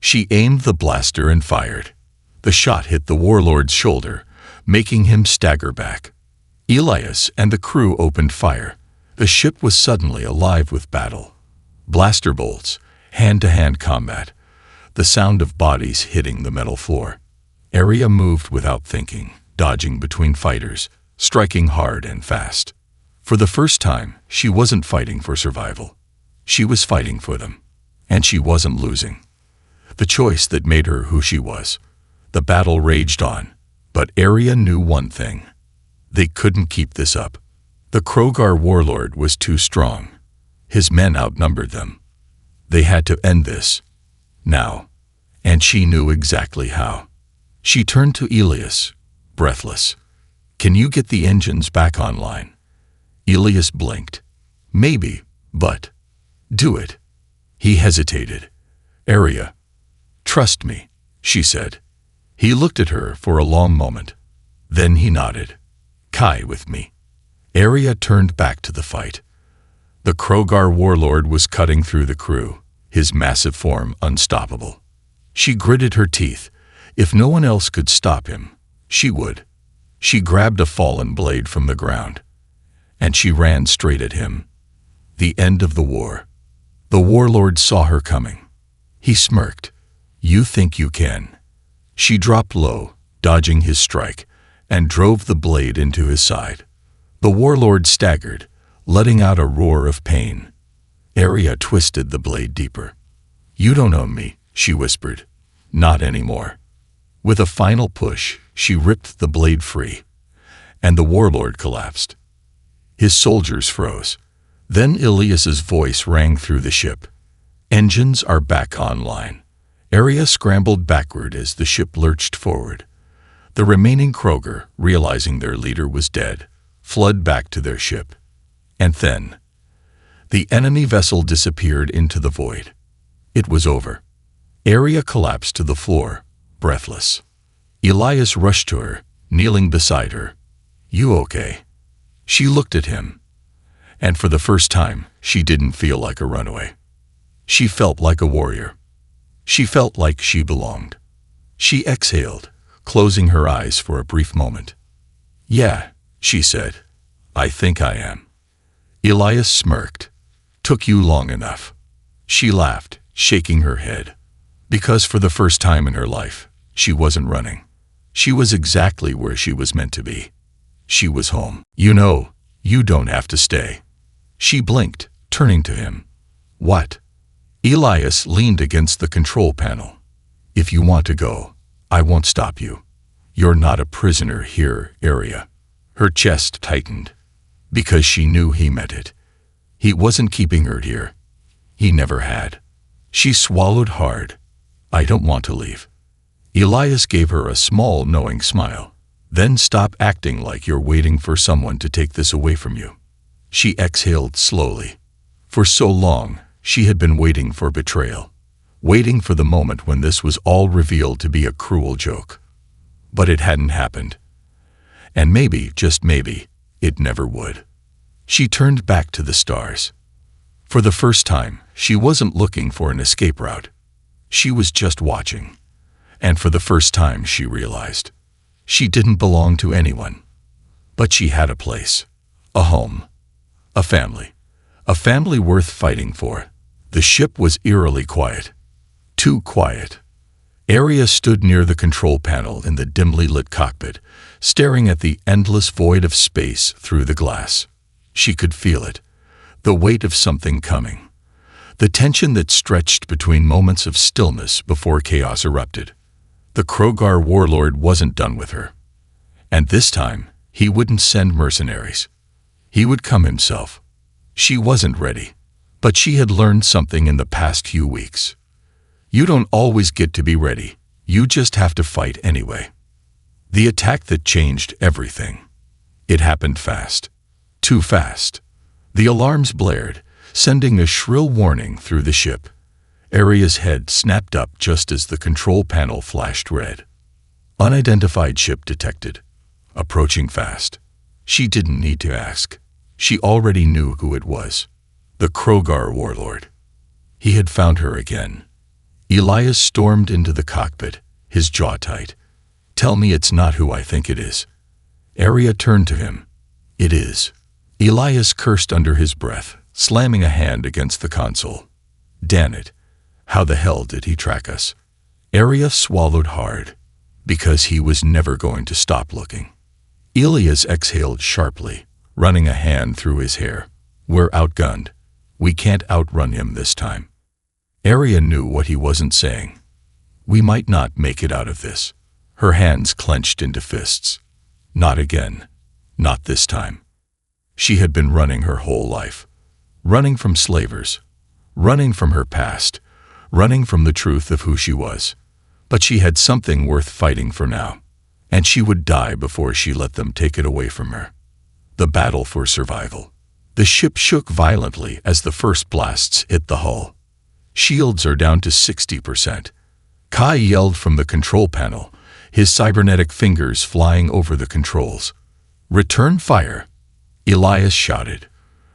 She aimed the blaster and fired. The shot hit the warlord's shoulder, making him stagger back. Elias and the crew opened fire. The ship was suddenly alive with battle. Blaster bolts, hand-to-hand combat, the sound of bodies hitting the metal floor. Aria moved without thinking, dodging between fighters, striking hard and fast. For the first time, she wasn't fighting for survival. She was fighting for them. And she wasn't losing. The choice that made her who she was. The battle raged on. But Aria knew one thing. They couldn't keep this up. The Krogar warlord was too strong. His men outnumbered them. They had to end this. Now. And she knew exactly how. She turned to Elias, breathless. "Can you get the engines back online?" Elias blinked. "Maybe, but..." "Do it." He hesitated. "Aria, trust me," she said. He looked at her for a long moment. Then he nodded. "Kai with me." Aria turned back to the fight. The Krogar warlord was cutting through the crew, his massive form unstoppable. She gritted her teeth. If no one else could stop him, she would. She grabbed a fallen blade from the ground. And she ran straight at him. The end of the war. The warlord saw her coming. He smirked. "You think you can." She dropped low, dodging his strike, and drove the blade into his side. The warlord staggered, letting out a roar of pain. Aria twisted the blade deeper. "You don't own me," she whispered. "Not anymore." With a final push, she ripped the blade free, and the warlord collapsed. His soldiers froze. Then Elias's voice rang through the ship. "Engines are back online." Aria scrambled backward as the ship lurched forward. The remaining Krogar, realizing their leader was dead, fled back to their ship. And then, the enemy vessel disappeared into the void. It was over. Aria collapsed to the floor, breathless. Elias rushed to her, kneeling beside her. "You okay?" She looked at him. And for the first time, she didn't feel like a runaway. She felt like a warrior. She felt like she belonged. She exhaled, closing her eyes for a brief moment. "Yeah," she said. "I think I am." Elias smirked. "Took you long enough." She laughed, shaking her head. Because for the first time in her life, she wasn't running. She was exactly where she was meant to be. She was home. "You know, you don't have to stay." She blinked, turning to him. "What?" Elias leaned against the control panel. "If you want to go, I won't stop you. You're not a prisoner here, Aria." Her chest tightened. Because she knew he meant it. He wasn't keeping her here. He never had. She swallowed hard. "I don't want to leave." Elias gave her a small, knowing smile. "Then stop acting like you're waiting for someone to take this away from you." She exhaled slowly. For so long, she had been waiting for betrayal. Waiting for the moment when this was all revealed to be a cruel joke. But it hadn't happened. And maybe, just maybe, it never would. She turned back to the stars. For the first time, she wasn't looking for an escape route. She was just watching. And for the first time, she realized. She didn't belong to anyone. But she had a place. A home. A family. A family worth fighting for. The ship was eerily quiet. Too quiet. Aria stood near the control panel in the dimly lit cockpit, staring at the endless void of space through the glass. She could feel it. The weight of something coming. The tension that stretched between moments of stillness before chaos erupted. The Krogar warlord wasn't done with her. And this time, he wouldn't send mercenaries. He would come himself. She wasn't ready. But she had learned something in the past few weeks. You don't always get to be ready. You just have to fight anyway. The attack that changed everything. It happened fast. Too fast. The alarms blared, sending a shrill warning through the ship. Aria's head snapped up just as the control panel flashed red. Unidentified ship detected. Approaching fast. She didn't need to ask. She already knew who it was. The Krogar warlord. He had found her again. Elias stormed into the cockpit, his jaw tight. "Tell me it's not who I think it is." Arya turned to him. "It is." Elias cursed under his breath, slamming a hand against the console. "Damn it. How the hell did he track us?" Arya swallowed hard, because he was never going to stop looking. Elias exhaled sharply, running a hand through his hair. "We're outgunned. We can't outrun him this time." Arya knew what he wasn't saying. "We might not make it out of this." Her hands clenched into fists. Not again. Not this time. She had been running her whole life. Running from slavers. Running from her past. Running from the truth of who she was. But she had something worth fighting for now. And she would die before she let them take it away from her. The battle for survival. The ship shook violently as the first blasts hit the hull. "Shields are down to 60%. Kai yelled from the control panel, his cybernetic fingers flying over the controls. "Return fire!" Elias shouted.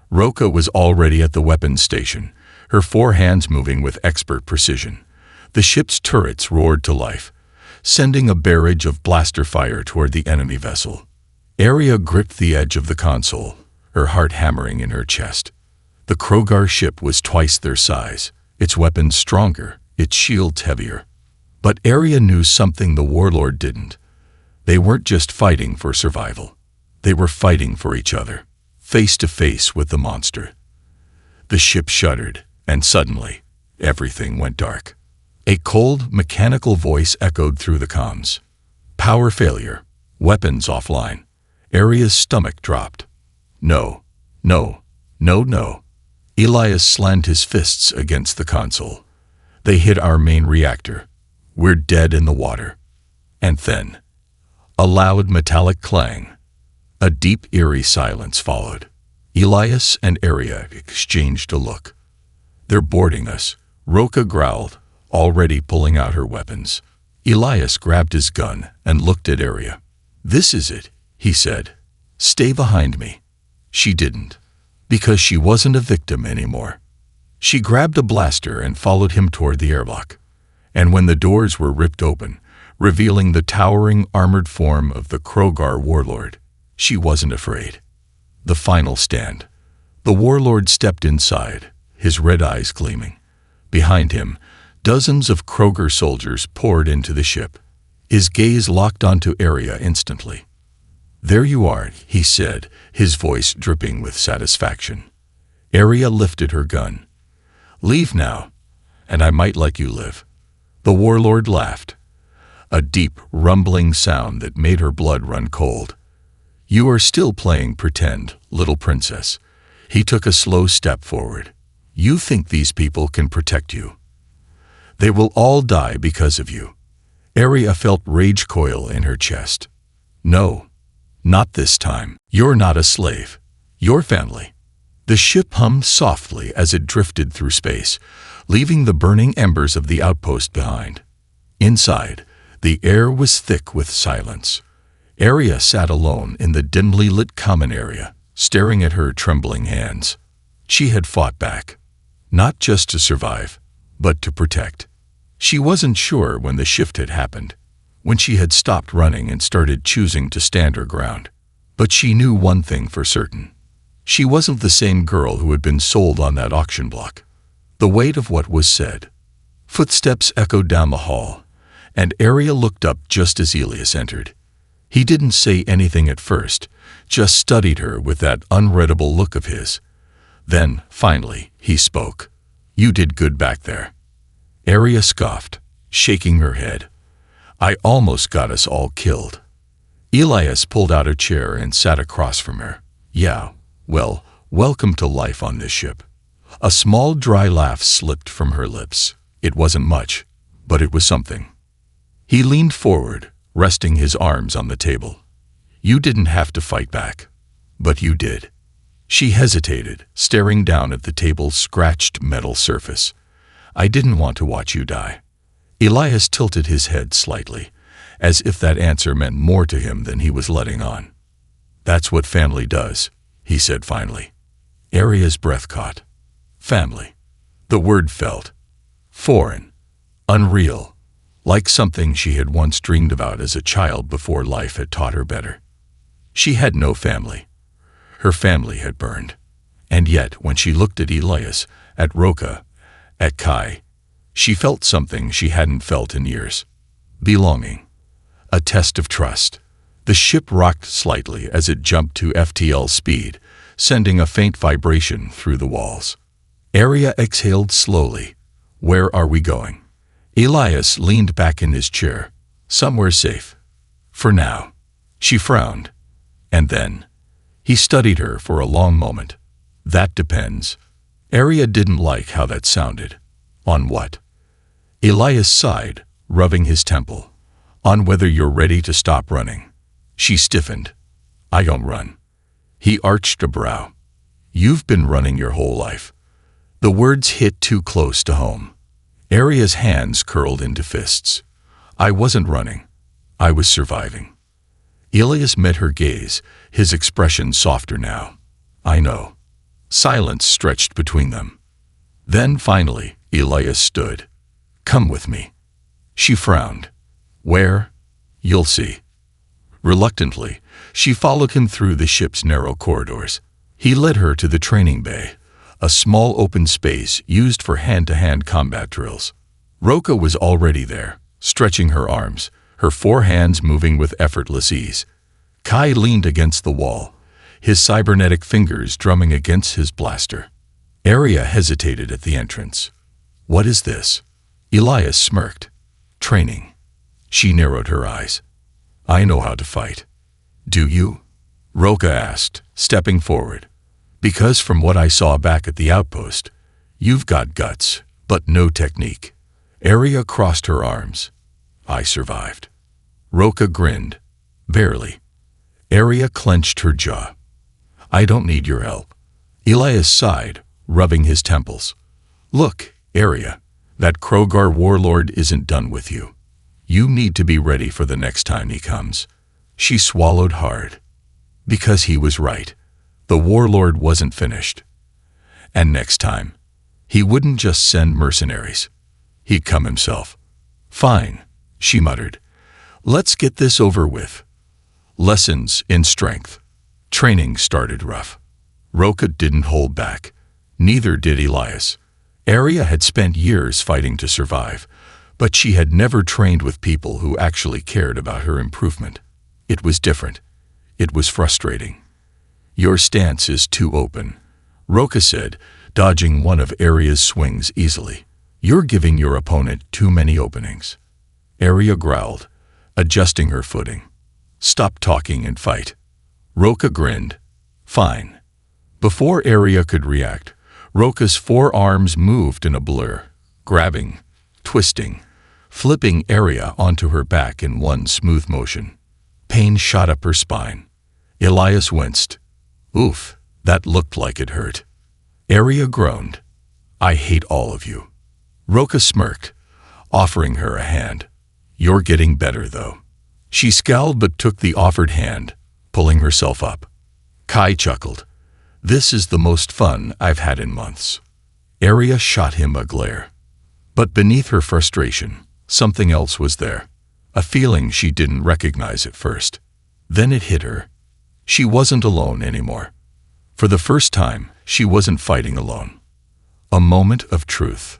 Roka was already at the weapons station, her 4 hands moving with expert precision. The ship's turrets roared to life, sending a barrage of blaster fire toward the enemy vessel. Arya gripped the edge of the console, her heart hammering in her chest. The Krogar ship was twice their size, its weapons stronger, its shields heavier. But Arya knew something the warlord didn't. They weren't just fighting for survival. They were fighting for each other, face to face with the monster. The ship shuddered, and suddenly, everything went dark. A cold, mechanical voice echoed through the comms. "Power failure. Weapons offline." Arya's stomach dropped. No, no, no, no. Elias slammed his fists against the console. "They hit our main reactor. We're dead in the water." And then, a loud metallic clang. A deep, eerie silence followed. Elias and Arya exchanged a look. "They're boarding us," Roka growled, already pulling out her weapons. Elias grabbed his gun and looked at Arya. "This is it," he said. "Stay behind me." She didn't, because she wasn't a victim anymore. She grabbed a blaster and followed him toward the airlock. And when the doors were ripped open, revealing the towering armored form of the Krogar warlord, she wasn't afraid. The final stand. The warlord stepped inside, his red eyes gleaming. Behind him, dozens of Krogar soldiers poured into the ship. His gaze locked onto Arya instantly. "There you are," he said, his voice dripping with satisfaction. Arya lifted her gun. "Leave now, and I might let you live." The warlord laughed, a deep, rumbling sound that made her blood run cold. "You are still playing pretend, little princess." He took a slow step forward. "You think these people can protect you? They will all die because of you." Arya felt rage coil in her chest. "No, not this time. You're not a slave. You're family." The ship hummed softly as it drifted through space, leaving the burning embers of the outpost behind. Inside, the air was thick with silence. Arya sat alone in the dimly lit common area, staring at her trembling hands. She had fought back, not just to survive, but to protect. She wasn't sure when the shift had happened, when she had stopped running and started choosing to stand her ground. But she knew one thing for certain. She wasn't the same girl who had been sold on that auction block. The weight of what was said. Footsteps echoed down the hall, and Arya looked up just as Elias entered. He didn't say anything at first, just studied her with that unreadable look of his. Then, finally, he spoke. "You did good back there." Arya scoffed, shaking her head. "I almost got us all killed." Elias pulled out a chair and sat across from her. "Yeah, well, welcome to life on this ship." A small dry laugh slipped from her lips. It wasn't much, but it was something. He leaned forward, resting his arms on the table. "You didn't have to fight back, but you did." She hesitated, staring down at the table's scratched metal surface. "I didn't want to watch you die." Elias tilted his head slightly, as if that answer meant more to him than he was letting on. "That's what family does," he said finally. Arya's breath caught. Family. The word felt foreign, Unreal, like something she had once dreamed about as a child before life had taught her better. She had no family. Her family had burned. And yet, when she looked at Elias, at Roka, at Kai, she felt something she hadn't felt in years. Belonging. A test of trust. The ship rocked slightly as it jumped to FTL speed, sending a faint vibration through the walls. Arya exhaled slowly. Where are we going? Elias leaned back in his chair. Somewhere safe. For now. She frowned. And then, he studied her for a long moment. That depends. Arya didn't like how that sounded. On what? Elias sighed, rubbing his temple. On whether you're ready to stop running. She stiffened. I don't run. He arched a brow. You've been running your whole life. The words hit too close to home. Arya's hands curled into fists. I wasn't running. I was surviving. Elias met her gaze, his expression softer now. I know. Silence stretched between them. Then, finally, Elias stood. Come with me. She frowned. Where? You'll see. Reluctantly, she followed him through the ship's narrow corridors. He led her to the training bay, a small open space used for hand-to-hand combat drills. Roka was already there, stretching her arms, her four hands moving with effortless ease. Kai leaned against the wall, his cybernetic fingers drumming against his blaster. Arya hesitated at the entrance. What is this? Elias smirked. Training. She narrowed her eyes. I know how to fight. Do you? Roka asked, stepping forward. Because from what I saw back at the outpost, you've got guts, but no technique. Arya crossed her arms. I survived. Roka grinned. Barely. Arya clenched her jaw. I don't need your help. Elias sighed, rubbing his temples. Look, Arya, that Krogar warlord isn't done with you. You need to be ready for the next time he comes. She swallowed hard. Because he was right. The warlord wasn't finished. And next time, he wouldn't just send mercenaries. He'd come himself. Fine, she muttered. Let's get this over with. Lessons in strength. Training started rough. Roka didn't hold back. Neither did Elias. Arya had spent years fighting to survive, but she had never trained with people who actually cared about her improvement. It was different. It was frustrating. Your stance is too open, Roka said, dodging one of Arya's swings easily. You're giving your opponent too many openings. Arya growled, adjusting her footing. Stop talking and fight. Roka grinned. Fine. Before Arya could react, Roka's forearms moved in a blur, grabbing, twisting, flipping Arya onto her back in one smooth motion. Pain shot up her spine. Elias winced. Oof, that looked like it hurt. Arya groaned. I hate all of you. Roka smirked, offering her a hand. You're getting better, though. She scowled but took the offered hand, pulling herself up. Kai chuckled. This is the most fun I've had in months. Arya shot him a glare. But beneath her frustration, something else was there. A feeling she didn't recognize at first. Then it hit her. She wasn't alone anymore. For the first time, she wasn't fighting alone. A moment of truth.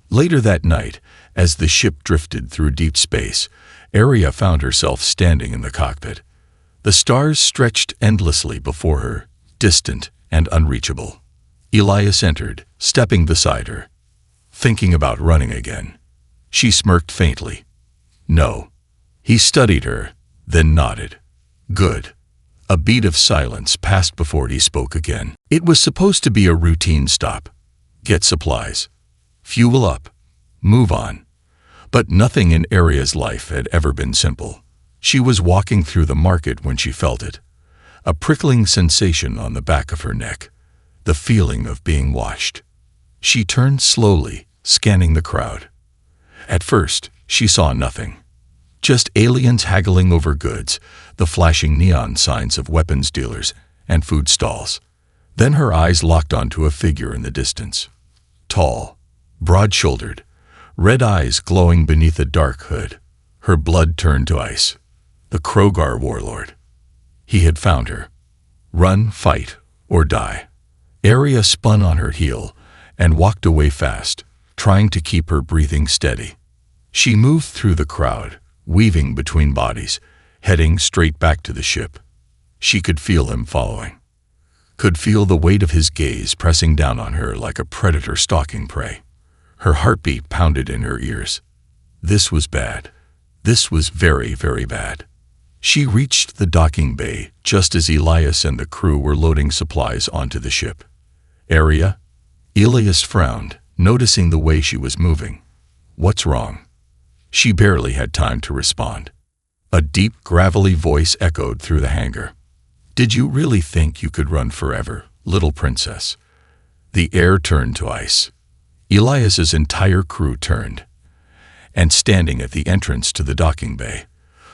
Later that night, as the ship drifted through deep space, Arya found herself standing in the cockpit. The stars stretched endlessly before her, distant and unreachable. Elias entered, stepping beside her. Thinking about running again. She smirked faintly. No. He studied her, then nodded. Good. A beat of silence passed before he spoke again. It was supposed to be a routine stop. Get supplies. Fuel up. Move on. But nothing in Arya's life had ever been simple. She was walking through the market when she felt it. A prickling sensation on the back of her neck. The feeling of being watched. She turned slowly, scanning the crowd. At first, she saw nothing. Just aliens haggling over goods, the flashing neon signs of weapons dealers and food stalls. Then her eyes locked onto a figure in the distance. Tall, broad-shouldered, red eyes glowing beneath a dark hood. Her blood turned to ice. The Krogar warlord. He had found her. Run, fight, or die. Arya spun on her heel and walked away fast, trying to keep her breathing steady. She moved through the crowd, weaving between bodies, heading straight back to the ship. She could feel him following. Could feel the weight of his gaze pressing down on her like a predator stalking prey. Her heartbeat pounded in her ears. This was bad. This was very, very bad. She reached the docking bay just as Elias and the crew were loading supplies onto the ship. Arya? Elias frowned, noticing the way she was moving. What's wrong? She barely had time to respond. A deep, gravelly voice echoed through the hangar. Did you really think you could run forever, little princess? The air turned to ice. Elias's entire crew turned. And standing at the entrance to the docking bay,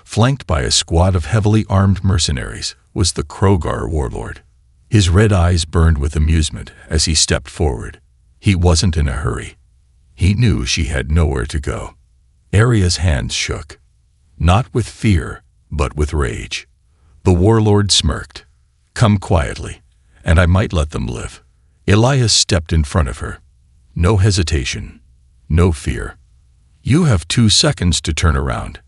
flanked by a squad of heavily armed mercenaries, was the Krogar warlord. His red eyes burned with amusement as he stepped forward. He wasn't in a hurry. He knew she had nowhere to go. Arya's hands shook. Not with fear, but with rage. The warlord smirked. Come quietly, and I might let them live. Elias stepped in front of her. No hesitation. No fear. You have 2 seconds to turn around,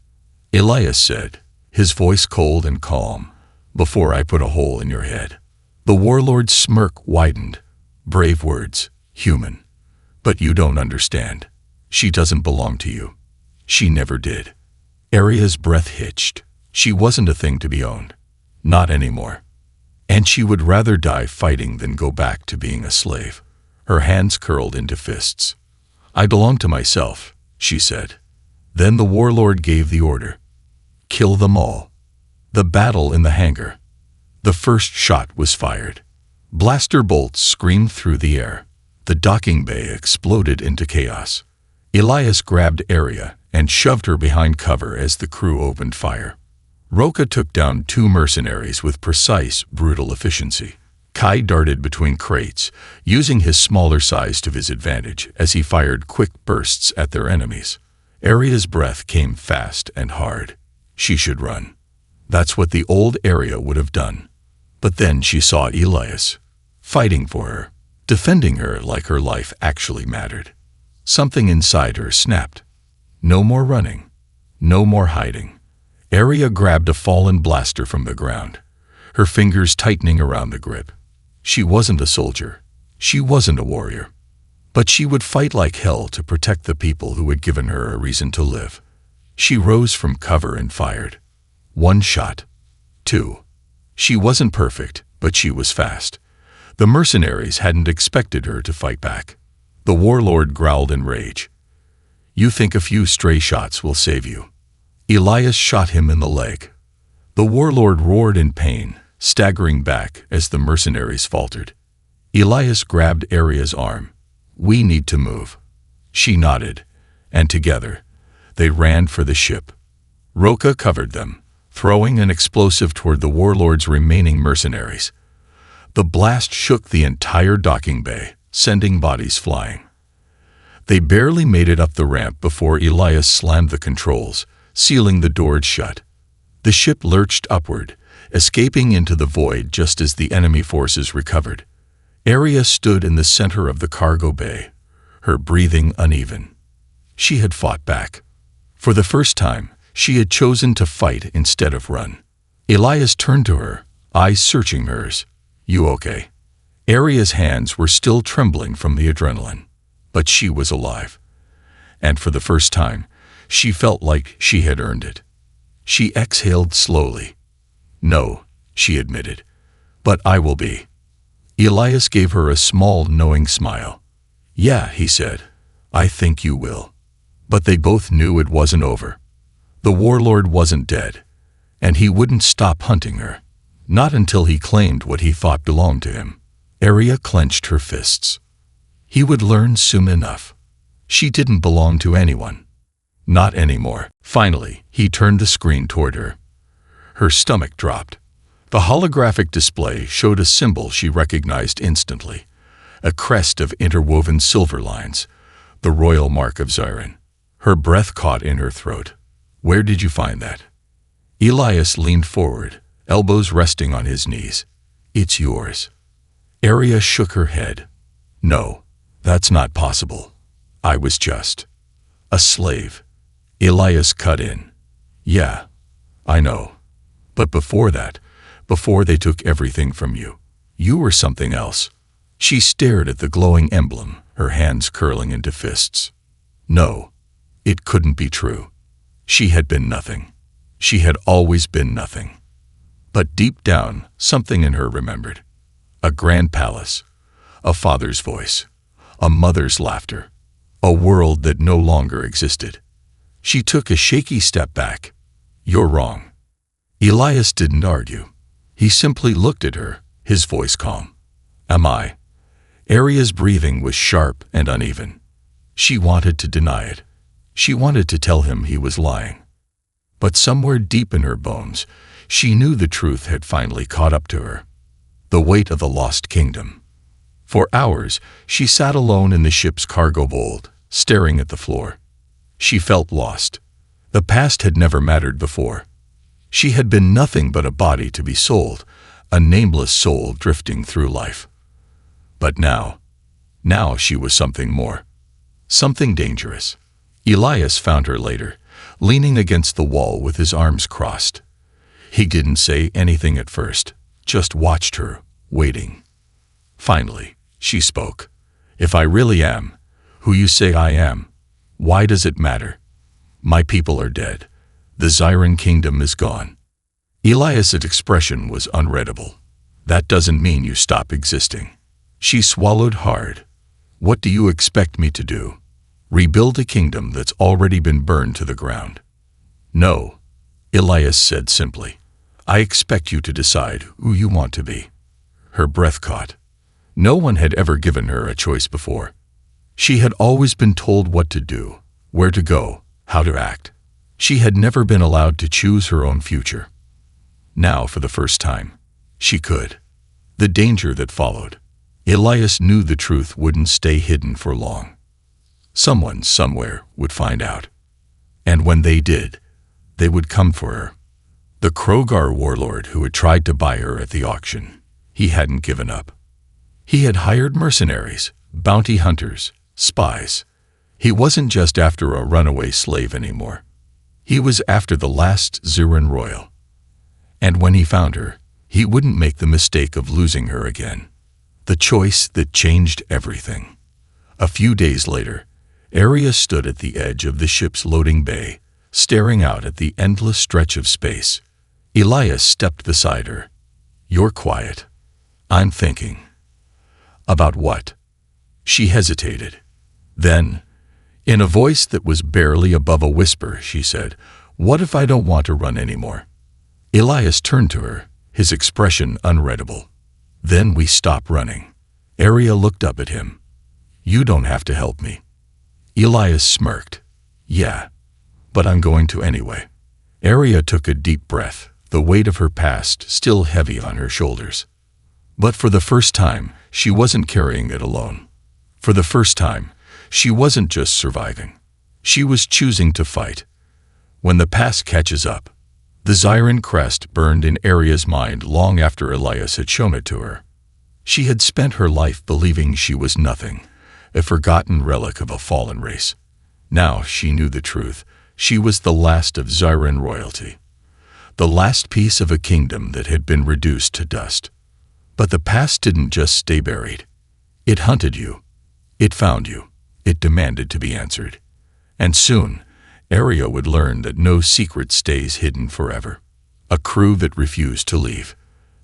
Elias said, his voice cold and calm, before I put a hole in your head. The warlord's smirk widened. Brave words, human. But you don't understand. She doesn't belong to you. She never did. Arya's breath hitched. She wasn't a thing to be owned. Not anymore. And she would rather die fighting than go back to being a slave. Her hands curled into fists. I belong to myself, she said. Then the warlord gave the order. Kill them all. The battle in the hangar. The first shot was fired. Blaster bolts screamed through the air. The docking bay exploded into chaos. Elias grabbed Arya and shoved her behind cover as the crew opened fire. Roka took down 2 mercenaries with precise, brutal efficiency. Kai darted between crates, using his smaller size to his advantage as he fired quick bursts at their enemies. Arya's breath came fast and hard. She should run. That's what the old Arya would have done. But then she saw Elias, fighting for her, defending her like her life actually mattered. Something inside her snapped. No more running. No more hiding. Arya grabbed a fallen blaster from the ground, her fingers tightening around the grip. She wasn't a soldier. She wasn't a warrior. But she would fight like hell to protect the people who had given her a reason to live. She rose from cover and fired. 1 shot. 2. She wasn't perfect, but she was fast. The mercenaries hadn't expected her to fight back. The warlord growled in rage. You think a few stray shots will save you. Elias shot him in the leg. The warlord roared in pain, staggering back as the mercenaries faltered. Elias grabbed Arya's arm. We need to move. She nodded, and together, they ran for the ship. Roka covered them, throwing an explosive toward the warlord's remaining mercenaries. The blast shook the entire docking bay, sending bodies flying. They barely made it up the ramp before Elias slammed the controls, sealing the doors shut. The ship lurched upward, escaping into the void just as the enemy forces recovered. Arya stood in the center of the cargo bay, her breathing uneven. She had fought back. For the first time, she had chosen to fight instead of run. Elias turned to her, eyes searching hers. You okay? Arya's hands were still trembling from the adrenaline, but she was alive. And for the first time, she felt like she had earned it. She exhaled slowly. No, she admitted, but I will be. Elias gave her a small, knowing smile. Yeah, he said, I think you will. But they both knew it wasn't over. The warlord wasn't dead, and he wouldn't stop hunting her. Not until he claimed what he thought belonged to him. Arya clenched her fists. He would learn soon enough. She didn't belong to anyone. Not anymore. Finally, he turned the screen toward her. Her stomach dropped. The holographic display showed a symbol she recognized instantly, a crest of interwoven silver lines, the royal mark of Zyron. Her breath caught in her throat. Where did you find that? Elias leaned forward, elbows resting on his knees. It's yours. Aria shook her head. No, that's not possible. I was just a slave. Elias cut in. Yeah, I know. But before that, before they took everything from you, you were something else. She stared at the glowing emblem, her hands curling into fists. No, it couldn't be true. She had been nothing. She had always been nothing. But deep down, something in her remembered. A grand palace, a father's voice, a mother's laughter, a world that no longer existed. She took a shaky step back. You're wrong. Elias didn't argue. He simply looked at her, his voice calm. Am I? Aria's breathing was sharp and uneven. She wanted to deny it. She wanted to tell him he was lying. But somewhere deep in her bones, she knew the truth had finally caught up to her. The weight of the lost kingdom. For hours, she sat alone in the ship's cargo hold, staring at the floor. She felt lost. The past had never mattered before. She had been nothing but a body to be sold, a nameless soul drifting through life. But now she was something more. Something dangerous. Elias found her later, leaning against the wall with his arms crossed. He didn't say anything at first, just watched her, waiting. Finally, she spoke. If I really am who you say I am, why does it matter? My people are dead. The Zyran kingdom is gone. Elias's expression was unreadable. That doesn't mean you stop existing. She swallowed hard. What do you expect me to do? Rebuild a kingdom that's already been burned to the ground? No, Elias said simply. I expect you to decide who you want to be. Her breath caught. No one had ever given her a choice before. She had always been told what to do, where to go, how to act. She had never been allowed to choose her own future. Now, for the first time, she could. The danger that followed. Elias knew the truth wouldn't stay hidden for long. Someone, somewhere, would find out. And when they did, they would come for her. The Krogar warlord who had tried to buy her at the auction. He hadn't given up. He had hired mercenaries, bounty hunters, spies. He wasn't just after a runaway slave anymore. He was after the last Zyran royal. And when he found her, he wouldn't make the mistake of losing her again. The choice that changed everything. A few days later, Aria stood at the edge of the ship's loading bay, staring out at the endless stretch of space. Elias stepped beside her. You're quiet. I'm thinking. About what? She hesitated. Then, in a voice that was barely above a whisper, she said, What if I don't want to run anymore? Elias turned to her, his expression unreadable. Then we stop running. Aria looked up at him. You don't have to help me. Elias smirked. Yeah, but I'm going to anyway. Aria took a deep breath, the weight of her past still heavy on her shoulders. But for the first time, she wasn't carrying it alone. For the first time, she wasn't just surviving. She was choosing to fight. When the past catches up, the Zyran crest burned in Aria's mind long after Elias had shown it to her. She had spent her life believing she was nothing, a forgotten relic of a fallen race. Now she knew the truth. She was the last of Zyran royalty, the last piece of a kingdom that had been reduced to dust. But the past didn't just stay buried. It hunted you. It found you. It demanded to be answered. And soon, Aria would learn that no secret stays hidden forever. A crew that refused to leave.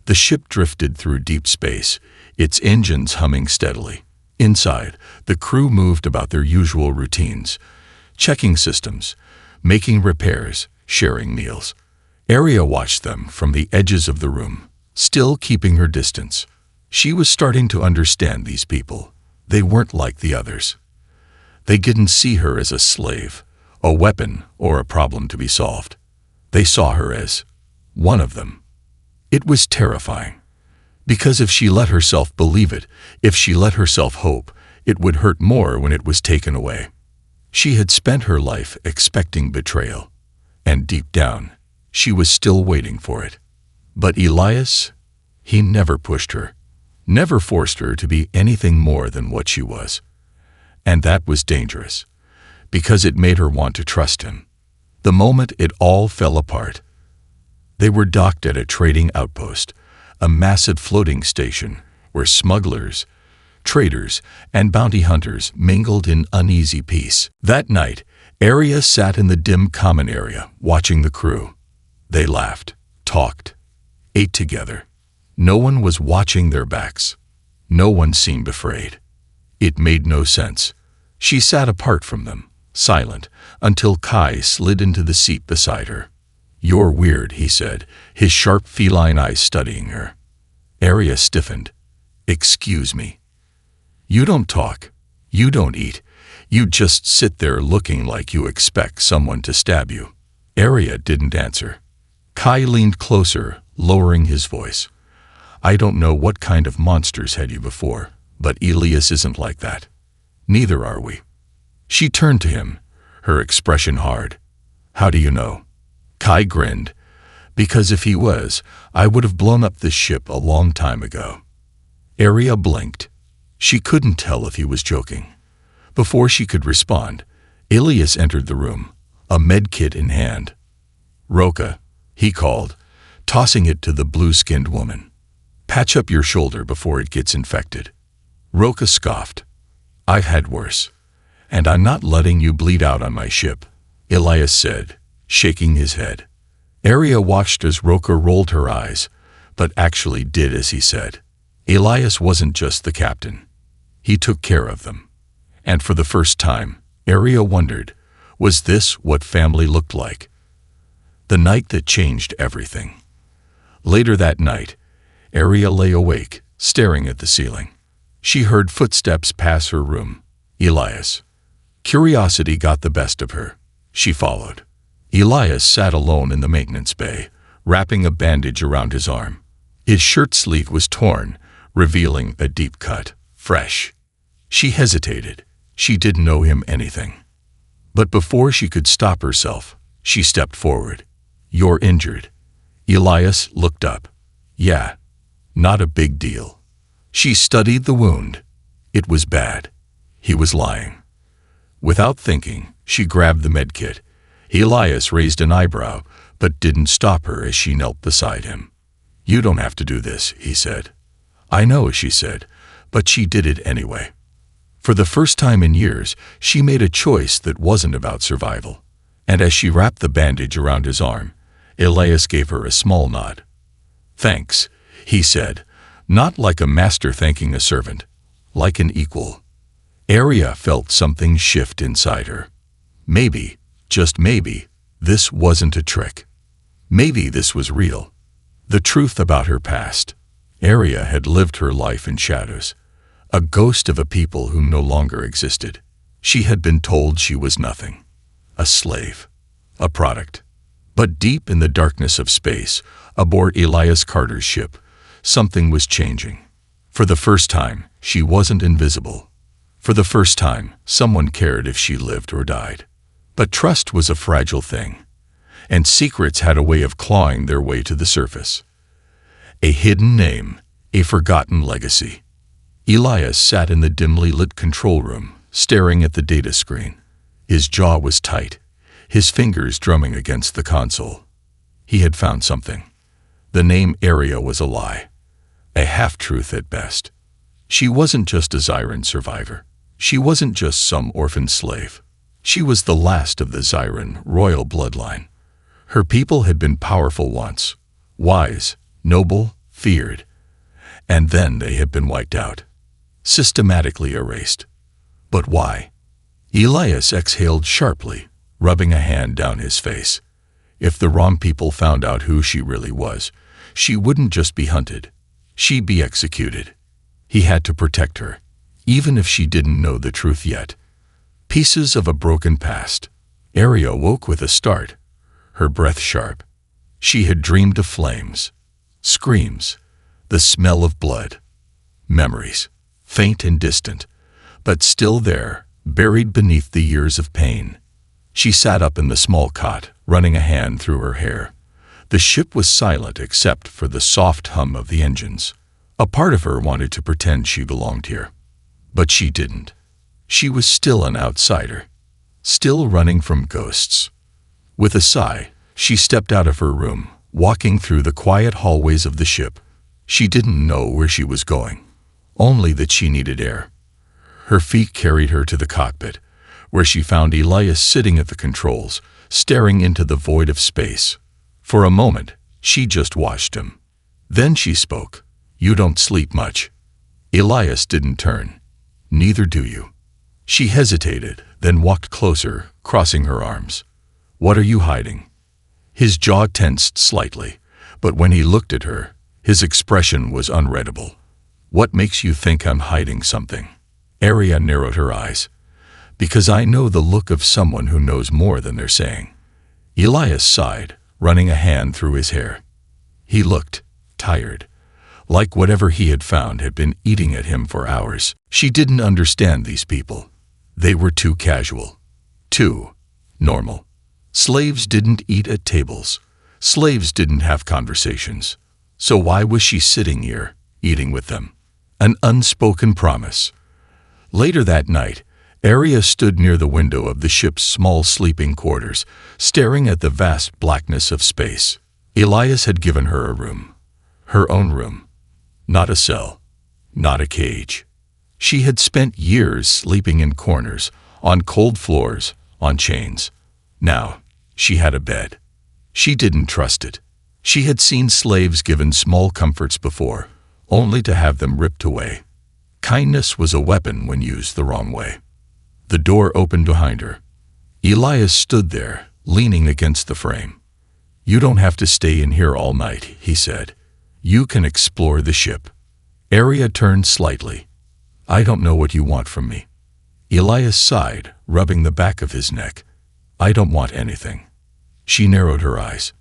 The ship drifted through deep space, its engines humming steadily. Inside, the crew moved about their usual routines, checking systems, making repairs, sharing meals. Aria watched them from the edges of the room, still keeping her distance. She was starting to understand these people. They weren't like the others. They didn't see her as a slave, a weapon, or a problem to be solved. They saw her as one of them. It was terrifying. Because if she let herself believe it, if she let herself hope, it would hurt more when it was taken away. She had spent her life expecting betrayal, and deep down, she was still waiting for it. But Elias, he never pushed her, never forced her to be anything more than what she was. And that was dangerous, because it made her want to trust him. The moment it all fell apart, they were docked at a trading outpost, a massive floating station where smugglers, traders, and bounty hunters mingled in uneasy peace. That night, Arya sat in the dim common area, watching the crew. They laughed, talked, ate together. No one was watching their backs. No one seemed afraid. It made no sense. She sat apart from them, silent, until Kai slid into the seat beside her. "You're weird," he said, his sharp feline eyes studying her. Arya stiffened. "Excuse me. You don't talk. You don't eat. You just sit there looking like you expect someone to stab you." Arya didn't answer. Kai leaned closer, lowering his voice. "I don't know what kind of monsters had you before, but Elias isn't like that. Neither are we." She turned to him, her expression hard. "How do you know?" Kai grinned. "Because if he was, I would have blown up this ship a long time ago." Arya blinked. She couldn't tell if he was joking. Before she could respond, Elias entered the room, a medkit in hand. "Roka," he called, tossing it to the blue-skinned woman. "Patch up your shoulder before it gets infected." Roka scoffed. "I've had worse. And I'm not letting you bleed out on my ship," Elias said, shaking his head. Arya watched as Roka rolled her eyes, but actually did as he said. Elias wasn't just the captain. He took care of them. And for the first time, Arya wondered, was this what family looked like? The night that changed everything. Later that night, Arya lay awake, staring at the ceiling. She heard footsteps pass her room. Elias. Curiosity got the best of her. She followed. Elias sat alone in the maintenance bay, wrapping a bandage around his arm. His shirt sleeve was torn, revealing a deep cut, fresh. She hesitated. She didn't know him anything. But before she could stop herself, she stepped forward. "You're injured." Elias looked up. "Yeah, not a big deal." She studied the wound. It was bad. He was lying. Without thinking, she grabbed the medkit. Elias raised an eyebrow, but didn't stop her as she knelt beside him. "You don't have to do this," he said. "I know," she said, but she did it anyway. For the first time in years, she made a choice that wasn't about survival. And as she wrapped the bandage around his arm, Elias gave her a small nod. "Thanks," he said, not like a master thanking a servant, like an equal. Arya felt something shift inside her. Maybe, just maybe, this wasn't a trick. Maybe this was real. The truth about her past. Arya had lived her life in shadows, a ghost of a people who no longer existed. She had been told she was nothing, a slave, a product. But deep in the darkness of space, aboard Elias Carter's ship, something was changing. For the first time, she wasn't invisible. For the first time, someone cared if she lived or died. But trust was a fragile thing, and secrets had a way of clawing their way to the surface. A hidden name, a forgotten legacy. Elias sat in the dimly lit control room, staring at the data screen. His jaw was tight, his fingers drumming against the console. He had found something. The name Arya was a lie, a half-truth at best. She wasn't just a Zyran survivor. She wasn't just some orphan slave. She was the last of the Zyran royal bloodline. Her people had been powerful once, wise, noble, feared. And then they had been wiped out, systematically erased. But why? Elias exhaled sharply, rubbing a hand down his face. If the wrong people found out who she really was, she wouldn't just be hunted. She'd be executed. He had to protect her, even if she didn't know the truth yet. Pieces of a broken past. Arya woke with a start, her breath sharp. She had dreamed of flames, screams, the smell of blood. Memories, faint and distant, but still there, buried beneath the years of pain. She sat up in the small cot, running a hand through her hair. The ship was silent except for the soft hum of the engines. A part of her wanted to pretend she belonged here. But she didn't. She was still an outsider, still running from ghosts. With a sigh, she stepped out of her room, walking through the quiet hallways of the ship. She didn't know where she was going, only that she needed air. Her feet carried her to the cockpit, where she found Elias sitting at the controls, staring into the void of space. For a moment, she just watched him. Then she spoke. "You don't sleep much." Elias didn't turn. "Neither do you." She hesitated, then walked closer, crossing her arms. "What are you hiding?" His jaw tensed slightly, but when he looked at her, his expression was unreadable. "What makes you think I'm hiding something?" Arya narrowed her eyes. "Because I know the look of someone who knows more than they're saying." Elias sighed, running a hand through his hair. He looked tired, like whatever he had found had been eating at him for hours. She didn't understand these people. They were too casual, too normal. Slaves didn't eat at tables. Slaves didn't have conversations. So why was she sitting here, eating with them? An unspoken promise. Later that night, Arya stood near the window of the ship's small sleeping quarters, staring at the vast blackness of space. Elias had given her a room. Her own room. Not a cell. Not a cage. She had spent years sleeping in corners, on cold floors, on chains. Now, she had a bed. She didn't trust it. She had seen slaves given small comforts before, only to have them ripped away. Kindness was a weapon when used the wrong way. The door opened behind her. Elias stood there, leaning against the frame. "You don't have to stay in here all night," he said. "You can explore the ship." Arya turned slightly. "I don't know what you want from me." Elias sighed, rubbing the back of his neck. "I don't want anything." She narrowed her eyes.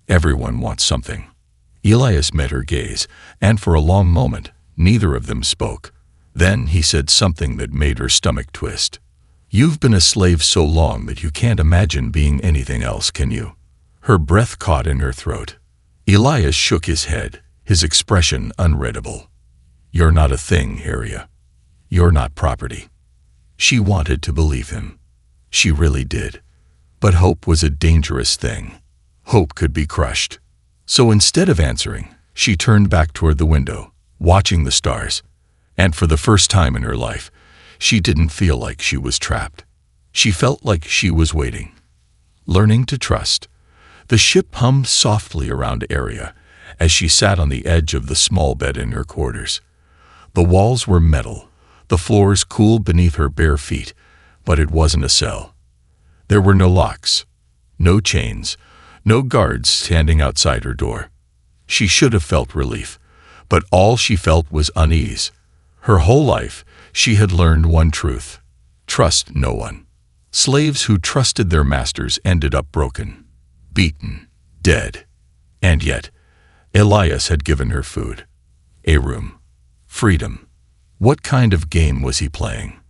"Everyone wants something." Elias met her gaze, and for a long moment, neither of them spoke. Then he said something that made her stomach twist. "You've been a slave so long that you can't imagine being anything else, can you?" Her breath caught in her throat. Elias shook his head, his expression unreadable. "You're not a thing, Arya. You're not property." She wanted to believe him. She really did. But hope was a dangerous thing. Hope could be crushed. So instead of answering, she turned back toward the window, watching the stars. And for the first time in her life, she didn't feel like she was trapped. She felt like she was waiting, learning to trust. The ship hummed softly around Arya as she sat on the edge of the small bed in her quarters. The walls were metal, the floors cool beneath her bare feet, but it wasn't a cell. There were no locks, no chains, no guards standing outside her door. She should have felt relief, but all she felt was unease. Her whole life, she had learned one truth: trust no one. Slaves who trusted their masters ended up broken, beaten, dead. And yet, Elias had given her food, a room, freedom. What kind of game was he playing?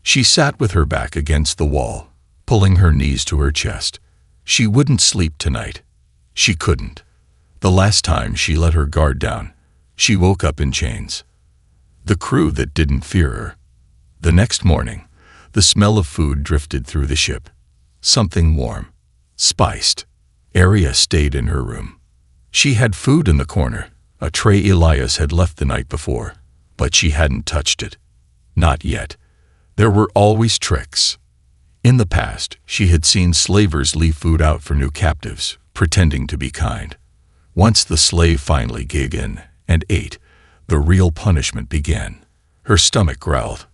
She sat with her back against the wall, pulling her knees to her chest. She wouldn't sleep tonight. She couldn't. The last time she let her guard down, she woke up in chains. The crew that didn't fear her. The next morning, the smell of food drifted through the ship. Something warm, spiced. Arya stayed in her room. She had food in the corner, a tray Elias had left the night before, but she hadn't touched it. Not yet. There were always tricks. In the past, she had seen slavers leave food out for new captives, pretending to be kind. Once the slave finally gave in and ate, the real punishment began. Her stomach growled.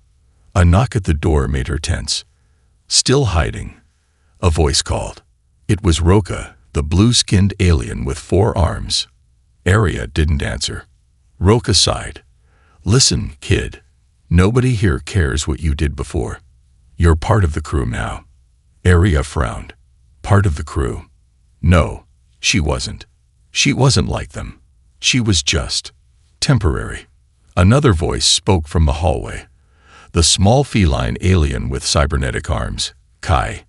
A knock at the door made her tense. Still hiding, a voice called. It was Roka, the blue-skinned alien with 4 arms. Arya didn't answer. Roka sighed. "Listen, kid. Nobody here cares what you did before. You're part of the crew now." Arya frowned. Part of the crew? No, she wasn't. She wasn't like them. She was just temporary. Another voice spoke from the hallway. The small feline alien with cybernetic arms. Kai.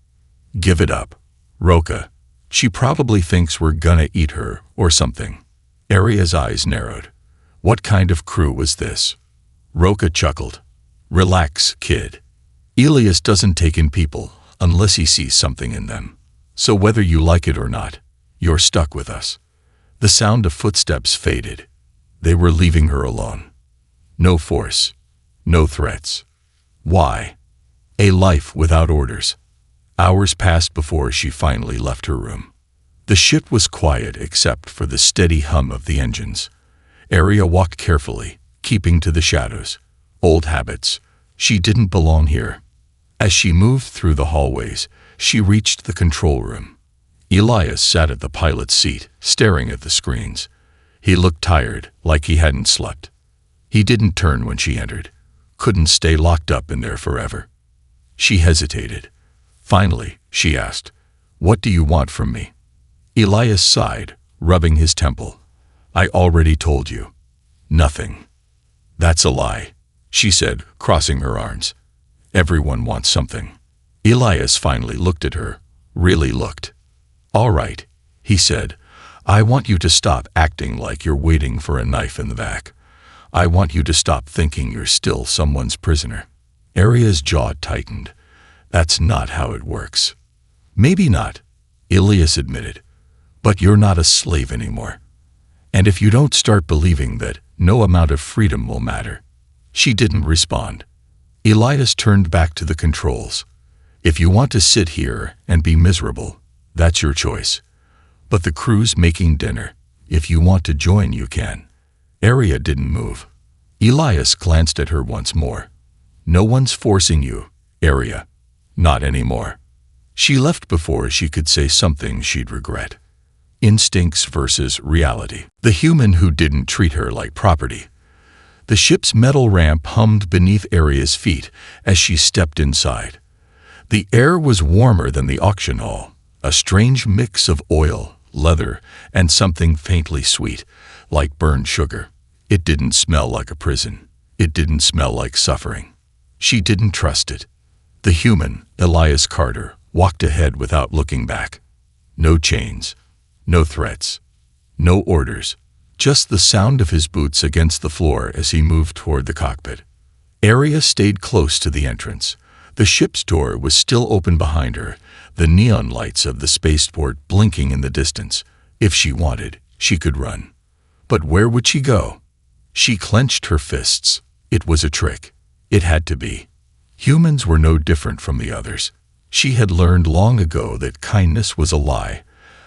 Give it up. Roka. She probably thinks we're gonna eat her, or something. Aria's eyes narrowed. What kind of crew was this? Roka chuckled. Relax, kid. Elias doesn't take in people unless he sees something in them. So whether you like it or not, you're stuck with us. The sound of footsteps faded. They were leaving her alone. No force. No threats. Why? A life without orders. Hours passed before she finally left her room. The ship was quiet except for the steady hum of the engines. Aria walked carefully, keeping to the shadows. Old habits. She didn't belong here. As she moved through the hallways, she reached the control room. Elias sat at the pilot's seat, staring at the screens. He looked tired, like he hadn't slept. He didn't turn when she entered. Couldn't stay locked up in there forever. She hesitated. Finally, she asked, "What do you want from me?" Elias sighed, rubbing his temple. "I already told you. Nothing." "That's a lie," she said, crossing her arms. "Everyone wants something." Elias finally looked at her, really looked. "All right," he said. "I want you to stop acting like you're waiting for a knife in the back. I want you to stop thinking you're still someone's prisoner." Aria's jaw tightened. "That's not how it works." "Maybe not," Elias admitted. "But you're not a slave anymore. And if you don't start believing that, no amount of freedom will matter." She didn't respond. Elias turned back to the controls. "If you want to sit here and be miserable, that's your choice. But the crew's making dinner. If you want to join, you can." Aria didn't move. Elias glanced at her once more. "No one's forcing you, Aria. Not anymore." She left before she could say something she'd regret. Instincts versus reality. The human who didn't treat her like property. The ship's metal ramp hummed beneath Aria's feet as she stepped inside. The air was warmer than the auction hall, a strange mix of oil, leather, and something faintly sweet, like burned sugar. It didn't smell like a prison. It didn't smell like suffering. She didn't trust it. The human, Elias Carter, walked ahead without looking back. No chains. No threats. No orders. Just the sound of his boots against the floor as he moved toward the cockpit. Aria stayed close to the entrance. The ship's door was still open behind her, the neon lights of the spaceport blinking in the distance. If she wanted, she could run. But where would she go? She clenched her fists. It was a trick. It had to be. Humans were no different from the others. She had learned long ago that kindness was a lie,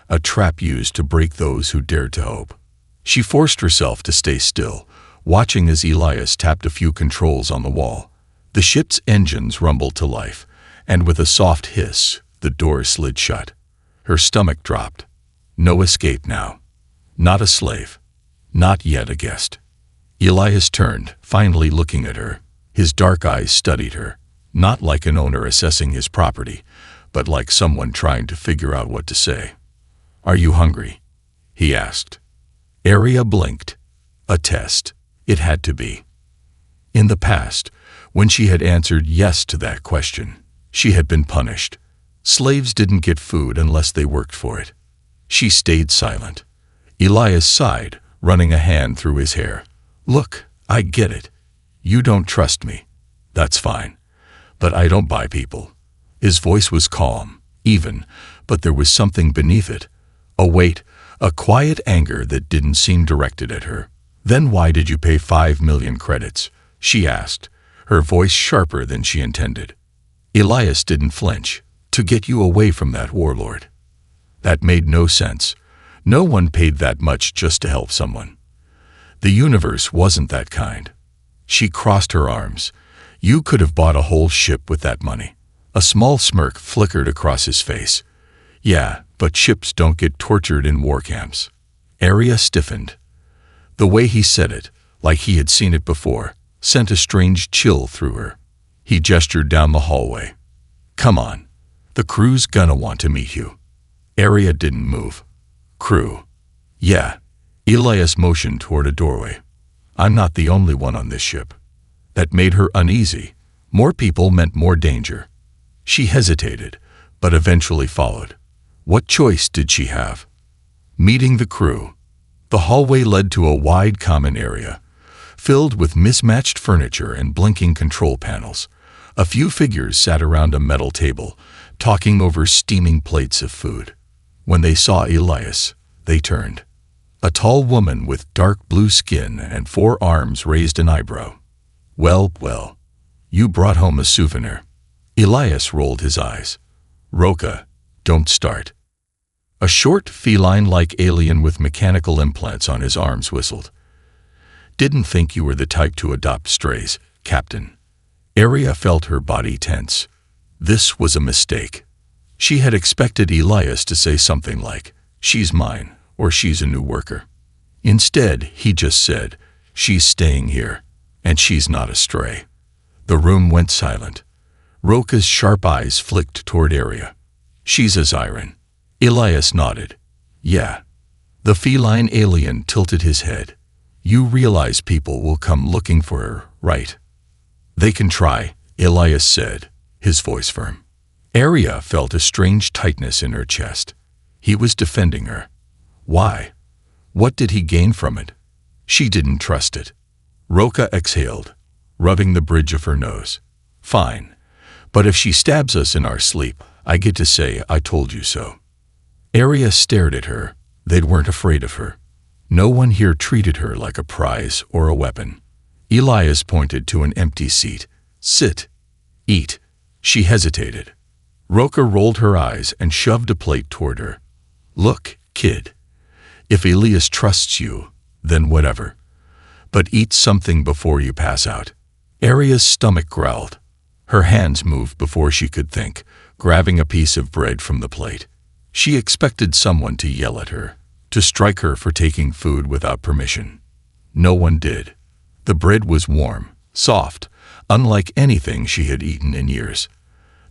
a trap used to break those who dared to hope. She forced herself to stay still, watching as Elias tapped a few controls on the wall. The ship's engines rumbled to life, and with a soft hiss, the door slid shut. Her stomach dropped. No escape now. Not a slave. Not yet a guest. Elias turned, finally looking at her. His dark eyes studied her, not like an owner assessing his property, but like someone trying to figure out what to say. "Are you hungry?" he asked. Aria blinked. A test. It had to be. In the past, when she had answered yes to that question, she had been punished. Slaves didn't get food unless they worked for it. She stayed silent. Elias sighed, running a hand through his hair. "Look, I get it. You don't trust me. That's fine. But I don't buy people." His voice was calm, even, but there was something beneath it. A weight, a quiet anger that didn't seem directed at her. "Then why did you pay 5 million credits?" she asked, her voice sharper than she intended. Elias didn't flinch. "To get you away from that warlord." That made no sense. No one paid that much just to help someone. The universe wasn't that kind. She crossed her arms. "You could have bought a whole ship with that money." A small smirk flickered across his face. "Yeah, but ships don't get tortured in war camps." Aria stiffened. The way he said it, like he had seen it before, sent a strange chill through her. He gestured down the hallway. "Come on. The crew's gonna want to meet you." Aria didn't move. "Crew?" "Yeah." Elias motioned toward a doorway. "I'm not the only one on this ship." That made her uneasy. More people meant more danger. She hesitated, but eventually followed. What choice did she have? Meeting the crew. The hallway led to a wide common area, filled with mismatched furniture and blinking control panels. A few figures sat around a metal table, talking over steaming plates of food. When they saw Elias, they turned. A tall woman with dark blue skin and 4 arms raised an eyebrow. Well, you brought home a souvenir. Elias rolled his eyes. Roka, don't start. A short, feline-like alien with mechanical implants on his arms whistled. Didn't think you were the type to adopt strays, Captain. Arya felt her body tense. This was a mistake. She had expected Elias to say something like, "She's mine," or "She's a new worker." Instead, he just said, "She's staying here, and she's not a stray." The room went silent. Roka's sharp eyes flicked toward Arya. "She's a Zyran." Elias nodded. "Yeah." The feline alien tilted his head. "You realize people will come looking for her, right?" "They can try," Elias said, his voice firm. Arya felt a strange tightness in her chest. He was defending her. Why? What did he gain from it? She didn't trust it. Roka exhaled, rubbing the bridge of her nose. "Fine. But if she stabs us in our sleep, I get to say I told you so." Arya stared at her. They weren't afraid of her. No one here treated her like a prize or a weapon. Elias pointed to an empty seat. "Sit. Eat." She hesitated. Roka rolled her eyes and shoved a plate toward her. "Look, kid. If Elias trusts you, then whatever. But eat something before you pass out." Arya's stomach growled. Her hands moved before she could think, grabbing a piece of bread from the plate. She expected someone to yell at her, to strike her for taking food without permission. No one did. The bread was warm, soft, unlike anything she had eaten in years.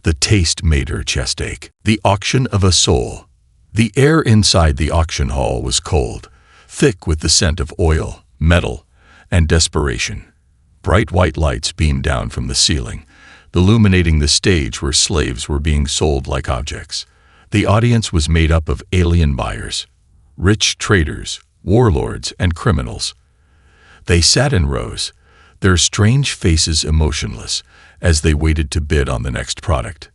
The taste made her chest ache. The auction of a soul. The air inside the auction hall was cold, thick with the scent of oil, metal, and desperation. Bright white lights beamed down from the ceiling, illuminating the stage where slaves were being sold like objects. The audience was made up of alien buyers, rich traders, warlords, and criminals. They sat in rows, their strange faces emotionless, as they waited to bid on the next product.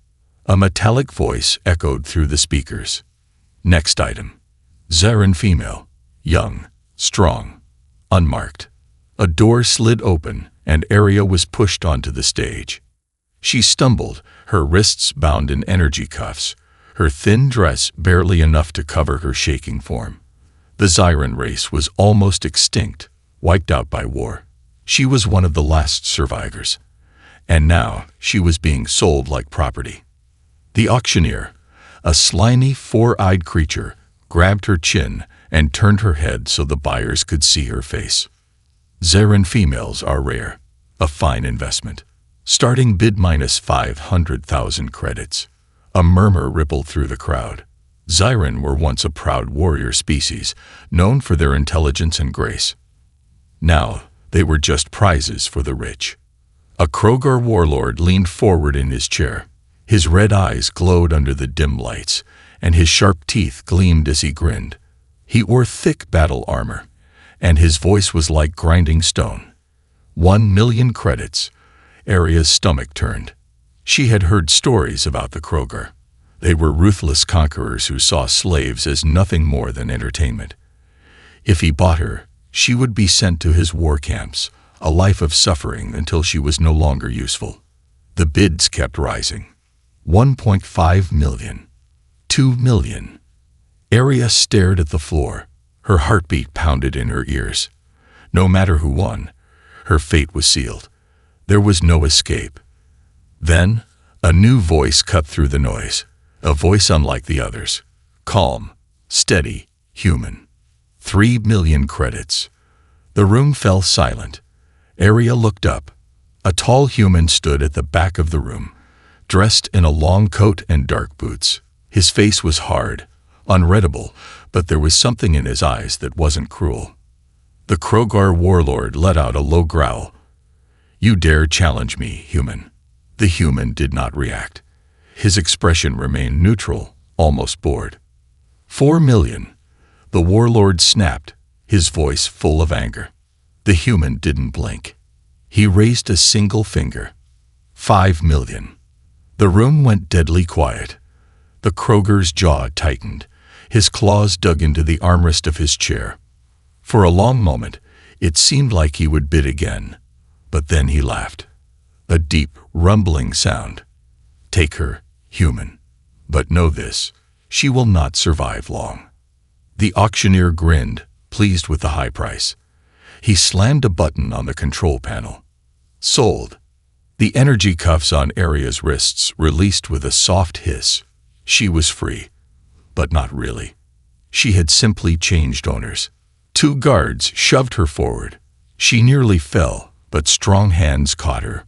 A metallic voice echoed through the speakers. "Next item. Zyran female, young, strong, unmarked." A door slid open, and Arya was pushed onto the stage. She stumbled, her wrists bound in energy cuffs, her thin dress barely enough to cover her shaking form. The Zyran race was almost extinct, wiped out by war. She was one of the last survivors, and now she was being sold like property. The auctioneer, a slimy, 4-eyed creature, grabbed her chin and turned her head so the buyers could see her face. Zyran females are rare, a fine investment. Starting bid minus 500,000 credits. A murmur rippled through the crowd. Zyran were once a proud warrior species, known for their intelligence and grace. Now, they were just prizes for the rich. A Krogar warlord leaned forward in his chair. His red eyes glowed under the dim lights, and his sharp teeth gleamed as he grinned. He wore thick battle armor, and his voice was like grinding stone. 1,000,000 credits. Arya's stomach turned. She had heard stories about the Krogar. They were ruthless conquerors who saw slaves as nothing more than entertainment. If he bought her, she would be sent to his war camps, a life of suffering until she was no longer useful. The bids kept rising. 1.5 million. 2 million. Arya stared at the floor. Her heartbeat pounded in her ears. No matter who won, her fate was sealed. There was no escape. Then, a new voice cut through the noise, a voice unlike the others. Calm, steady, human. 3 million credits. The room fell silent. Arya looked up. A tall human stood at the back of the room, dressed in a long coat and dark boots. His face was hard, unreadable, but there was something in his eyes that wasn't cruel. The Krogar warlord let out a low growl. "You dare challenge me, human?" The human did not react. His expression remained neutral, almost bored. 4 million. The warlord snapped, his voice full of anger. The human didn't blink. He raised a single finger. 5 million. The room went deadly quiet. The Kroger's jaw tightened. His claws dug into the armrest of his chair. For a long moment, it seemed like he would bid again. But then he laughed. A deep, rumbling sound. Take her, human. But know this, she will not survive long. The auctioneer grinned, pleased with the high price. He slammed a button on the control panel. Sold. The energy cuffs on Aria's wrists released with a soft hiss. She was free. But not really. She had simply changed owners. 2 guards shoved her forward. She nearly fell, but strong hands caught her.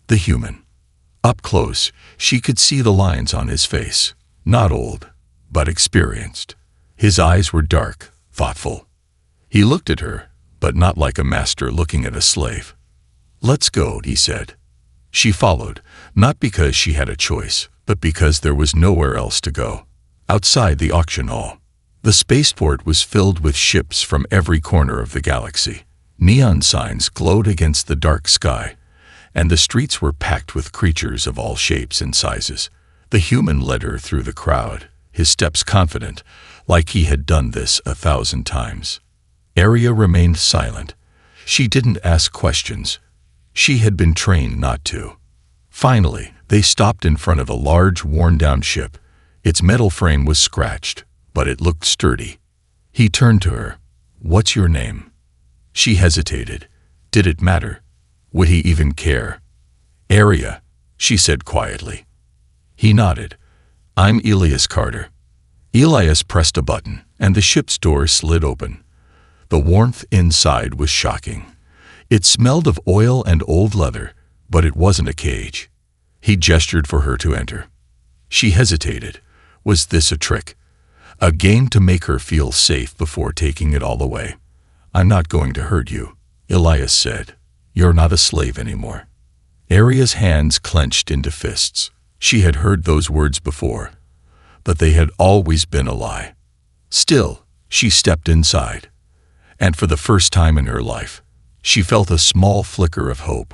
The human. Up close, she could see the lines on his face. Not old, but experienced. His eyes were dark, thoughtful. He looked at her, but not like a master looking at a slave. Let's go, he said. She followed, not because she had a choice, but because there was nowhere else to go. Outside the auction hall, the spaceport was filled with ships from every corner of the galaxy. Neon signs glowed against the dark sky, and the streets were packed with creatures of all shapes and sizes. The human led her through the crowd, his steps confident, like he had done this 1,000 times. Aria remained silent. She didn't ask questions. She had been trained not to. Finally, they stopped in front of a large, worn-down ship. Its metal frame was scratched, but it looked sturdy. He turned to her. What's your name? She hesitated. Did it matter? Would he even care? Aria, she said quietly. He nodded. I'm Elias Carter. Elias pressed a button, and the ship's door slid open. The warmth inside was shocking. It smelled of oil and old leather, but it wasn't a cage. He gestured for her to enter. She hesitated. Was this a trick? A game to make her feel safe before taking it all away? I'm not going to hurt you, Elias said. You're not a slave anymore. Aria's hands clenched into fists. She had heard those words before, but they had always been a lie. Still, she stepped inside, and for the first time in her life, she felt a small flicker of hope.